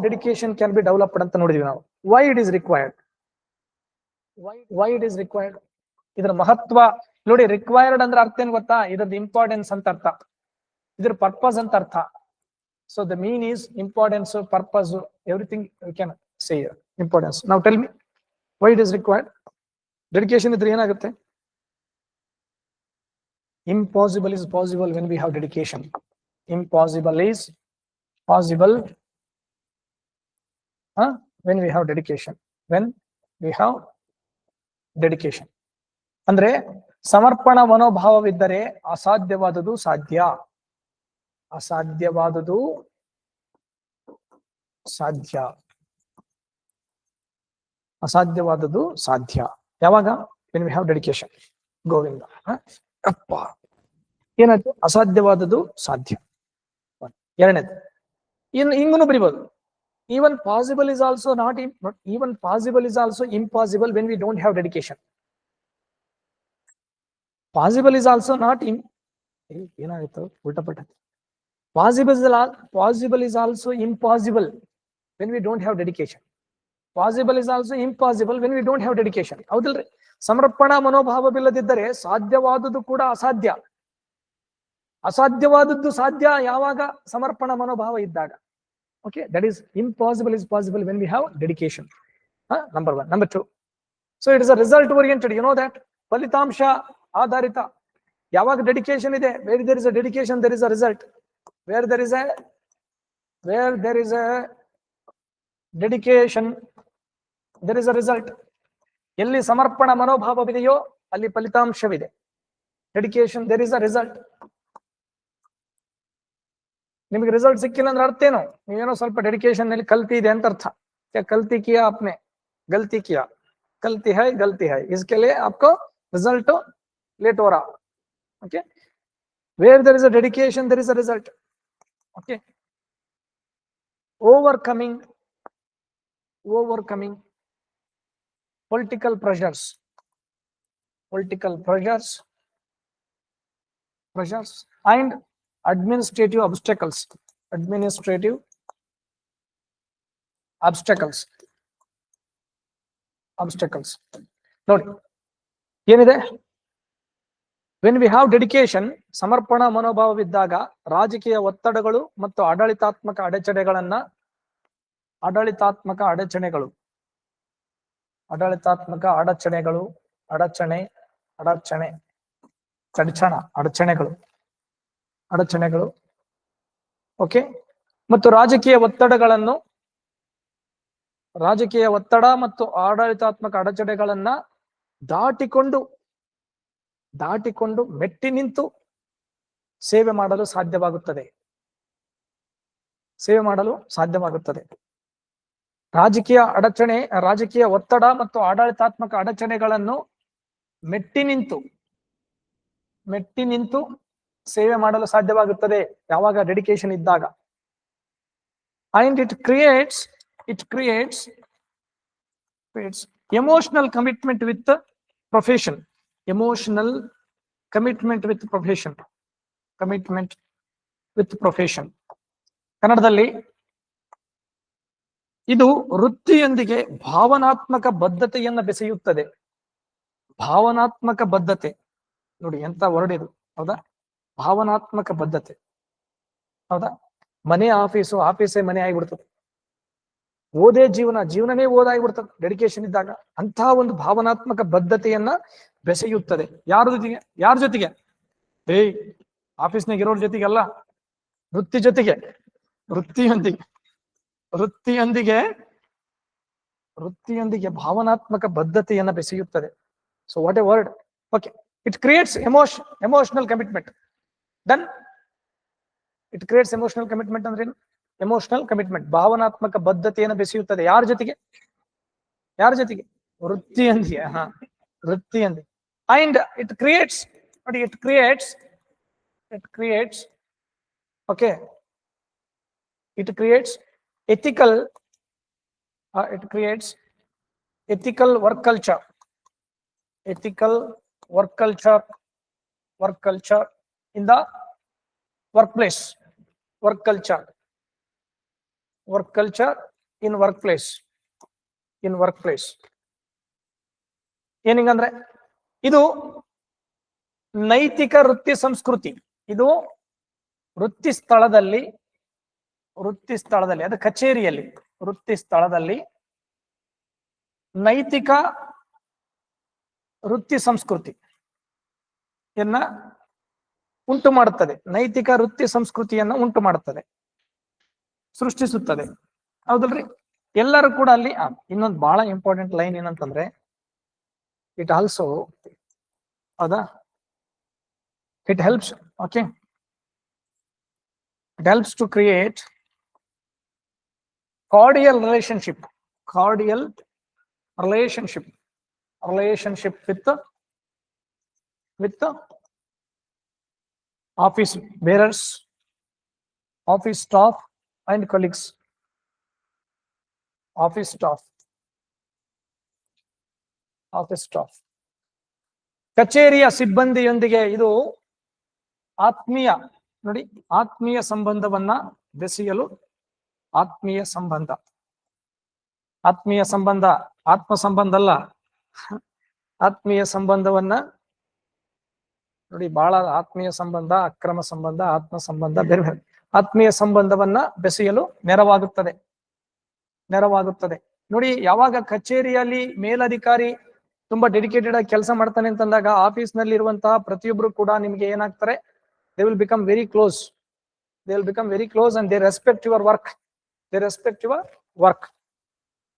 Dedication can be developed ಅಂತ ನೋಡಿದ್ವಿ ನಾವು. Y it is required, Y it is required, ಇದರ ಮಹತ್ವ ನೋಡಿ. ರಿಕ್ವೈರ್ಡ್ ಅಂದ್ರೆ ಅರ್ಥ ಏನ್ ಗೊತ್ತಾ? ಇದ್ರದ್ದು ಇಂಪಾರ್ಟೆನ್ಸ್ ಅಂತ ಅರ್ಥ, ಇದ್ರ ಪರ್ಪಸ್ ಅಂತ ಅರ್ಥ. So the mean is importance, purpose, everything you can say importance. ನಾವು tell me why it is required. Dedication ಇದ್ರೆ ಏನಾಗುತ್ತೆ? Impossible is possible when we have dedication. Impossible is possible when we have dedication. When we have dedication. ಅಂದ್ರೆ ಸಮರ್ಪಣಾ ಮನೋಭಾವವಿದ್ದರೆ ಅಸಾಧ್ಯವಾದುದು ಸಾಧ್ಯ, ಅಸಾಧ್ಯವಾದುದು ಸಾಧ್ಯ, ಅಸಾಧ್ಯವಾದುದು ಸಾಧ್ಯ. ಯಾವಾಗ? when we have dedication. Govinda. ಅಪ್ಪ, ಏನಾಯ್ತು? ಅಸಾಧ್ಯವಾದದ್ದು ಸಾಧ್ಯ. ಎರಡನೇದು ಹಿಂಗೂ ಬರಿಬಹುದು. Even possible is also not even possible is also impossible when we don't have dedication. Possible is also not ಏನಾಗಿತ್ತು ಉಲ್ಟಪಟ್ಟ. Possible is also impossible when we don't have dedication. Possible is also impossible when we don't have dedication. ಹೌದಿಲ್ರಿ? ಸಮರ್ಪಣಾ ಮನೋಭಾವವಿಲ್ಲದಿದ್ದರೆ ಸಾಧ್ಯವಾದದ್ದು ಕೂಡ ಅಸಾಧ್ಯ, ಅಸಾಧ್ಯವಾದದ್ದು ಸಾಧ್ಯ ಯಾವಾಗ? ಸಮರ್ಪಣಾ ಮನೋಭಾವ ಇದ್ದಾಗ. Okay, that is impossible is possible when we have dedication. Number 1. Number 2, so it is a result oriented. You know that, ಫಲಿತಾಂಶ ಆಧಾರಿತ. ಯಾವಾಗ ಡೆಡಿಕೇಶನ್ ಇದೆ, where there is a dedication there is a result. Where there is a dedication there is a result. ಎಲ್ಲಿ ಸಮರ್ಪಣಾ ಮನೋಭಾವವಿದೆಯೋ ಅಲ್ಲಿ ಫಲಿತಾಂಶವಿದೆ. Dedication there is a result. ನಿಮಗೆ ರಿಸಲ್ಟ್ ಸಿಕ್ಕಿಲ್ಲ ಅಂದ್ರೆ ಅರ್ಥ ಏನು? ನೀವೇನೋ ಸ್ವಲ್ಪ ಡೆಡಿಕೇಶನ್ ನಲ್ಲಿ ಕಲ್ತಿ ಇದೆ ಅಂತ ಅರ್ಥ. ಕಲ್ತಿ ಕಿಯಾ आपने, गलती किया, गलती है, इसके लिए आपको रिजल्ट लेट हो रहा. okay, where there is a dedication there is a result. okay, overcoming political pressures and administrative obstacles. ನೋಡಿ ಏನಿದೆ? ವೆನ್ ವಿ ಹ್ಯಾವ್ ಡೆಡಿಕೇಶನ್, ಸಮರ್ಪಣಾ ಮನೋಭಾವವಿದ್ದಾಗ ರಾಜಕೀಯ ಒತ್ತಡಗಳು ಮತ್ತು ಆಡಳಿತಾತ್ಮಕ ಅಡಚಣೆಗಳು ಓಕೆ, ಮತ್ತು ರಾಜಕೀಯ ಒತ್ತಡ ಮತ್ತು ಆಡಳಿತಾತ್ಮಕ ಅಡಚಣೆಗಳನ್ನ ದಾಟಿಕೊಂಡು ಮೆಟ್ಟಿ ನಿಂತು ಸೇವೆ ಮಾಡಲು ಸಾಧ್ಯವಾಗುತ್ತದೆ. ರಾಜಕೀಯ ಒತ್ತಡ ಮತ್ತು ಆಡಳಿತಾತ್ಮಕ ಅಡಚಣೆಗಳನ್ನು ಮೆಟ್ಟಿ ನಿಂತು ಸೇವೆ ಮಾಡಲು ಸಾಧ್ಯವಾಗುತ್ತದೆ ಯಾವಾಗ ಡೆಡಿಕೇಶನ್ ಇದ್ದಾಗ. And it creates emotional commitment with profession. ಕನ್ನಡದಲ್ಲಿ ಇದು ವೃತ್ತಿಯೊಂದಿಗೆ ಭಾವನಾತ್ಮಕ ಬದ್ಧತೆಯನ್ನು ಬೆಸೆಯುತ್ತದೆ. ಭಾವನಾತ್ಮಕ ಬದ್ಧತೆ ನೋಡಿ ಎಂತ ವರ್ಡ್ ಇದು, ಹೌದಾ? ಭಾವನಾತ್ಮಕ ಬದ್ಧತೆ, ಹೌದಾ? ಮನೆ ಆಫೀಸೇ ಮನೆ ಆಗಿಬಿಡ್ತದೆ. ಓದೇ ಜೀವನನೇ ಓದಾಗಿಬಿಡ್ತದೆ ಡೆಡಿಕೇಶನ್ ಇದ್ದಾಗ. ಅಂತಹ ಒಂದು ಭಾವನಾತ್ಮಕ ಬದ್ಧತೆಯನ್ನ ಬೆಸೆಯುತ್ತದೆ. ಯಾರ ಜೊತೆಗೆ? ಆಫೀಸ್ನಾಗ ಇರೋರ ಜೊತೆಗೆ ಅಲ್ಲ, ವೃತ್ತಿಯೊಂದಿಗೆ ಭಾವನಾತ್ಮಕ ಬದ್ಧತೆಯನ್ನ ಬೆಸೆಯುತ್ತದೆ. So what a word. Okay, it creates emotional commitment. Done. It creates emotional commitment ಅಂದ್ರೆ ಏನು? ಎಮೋಷನಲ್ ಕಮಿಟ್ಮೆಂಟ್ ಭಾವನಾತ್ಮಕ ಬದ್ಧತೆಯನ್ನು ಬೆಸೆಯುತ್ತದೆ. ಯಾರ ಜೊತೆಗೆ? ವೃತ್ತಿಯೊಂದಿಗೆ. And it creates okay, it creates ethical work culture in the workplace. Work culture in workplace. ಏನಿಂಗಂದ್ರೆ ಇದು ನೈತಿಕ ವೃತ್ತಿ ಸಂಸ್ಕೃತಿ. ಇದು ವೃತ್ತಿ ಸ್ಥಳದಲ್ಲಿ ಅದು ಕಚೇರಿಯಲ್ಲಿ, ವೃತ್ತಿ ಸ್ಥಳದಲ್ಲಿ ನೈತಿಕ ವೃತ್ತಿ ಸಂಸ್ಕೃತಿ ಉಂಟು ಮಾಡುತ್ತದೆ. ನೈತಿಕ ವೃತ್ತಿ ಸಂಸ್ಕೃತಿಯನ್ನ ಉಂಟು ಮಾಡುತ್ತದೆ, ಸೃಷ್ಟಿಸುತ್ತದೆ. ಹೌದಲ್ರಿ? ಎಲ್ಲರೂ ಕೂಡ ಅಲ್ಲಿ ಇನ್ನೊಂದು ಬಹಳ ಇಂಪಾರ್ಟೆಂಟ್ ಲೈನ್ ಏನಂತಂದ್ರೆ, it also it helps, okay, it helps to create cordial relationship with the office bearers, office staff and colleagues. Office staff. ಕಚೇರಿಯ ಸಿಬ್ಬಂದಿಯೊಂದಿಗೆ ಇದು ಆತ್ಮೀಯ ಸಂಬಂಧವನ್ನ ಬೆಸೆಯಲು, ಆತ್ಮೀಯ ಸಂಬಂಧ ಆತ್ಮ ಸಂಬಂಧ ಅಲ್ಲ, ಆತ್ಮೀಯ ಸಂಬಂಧವನ್ನ ನೋಡಿ, ಬಹಳ ಆತ್ಮೀಯ ಸಂಬಂಧ, ಅಕ್ರಮ ಸಂಬಂಧ, ಆತ್ಮ ಸಂಬಂಧ ಬೇರೆ ಬೇರೆ. ಆತ್ಮೀಯ ಸಂಬಂಧವನ್ನ ಬೆಸೆಯಲು ನೆರವಾಗುತ್ತದೆ. ನೋಡಿ, ಯಾವಾಗ ಕಚೇರಿಯಲ್ಲಿ ಮೇಲಧಿಕಾರಿ ತುಂಬಾ ಡೆಡಿಕೇಟೆಡ್ ಆಗಿ ಕೆಲಸ ಮಾಡ್ತಾನೆ ಅಂತಂದಾಗ ಆಫೀಸ್ ನಲ್ಲಿ ಇರುವಂತಹ ಪ್ರತಿಯೊಬ್ರು ಕೂಡ ನಿಮ್ಗೆ ಏನಾಗ್ತಾರೆ, they will become very close, and they respect your work.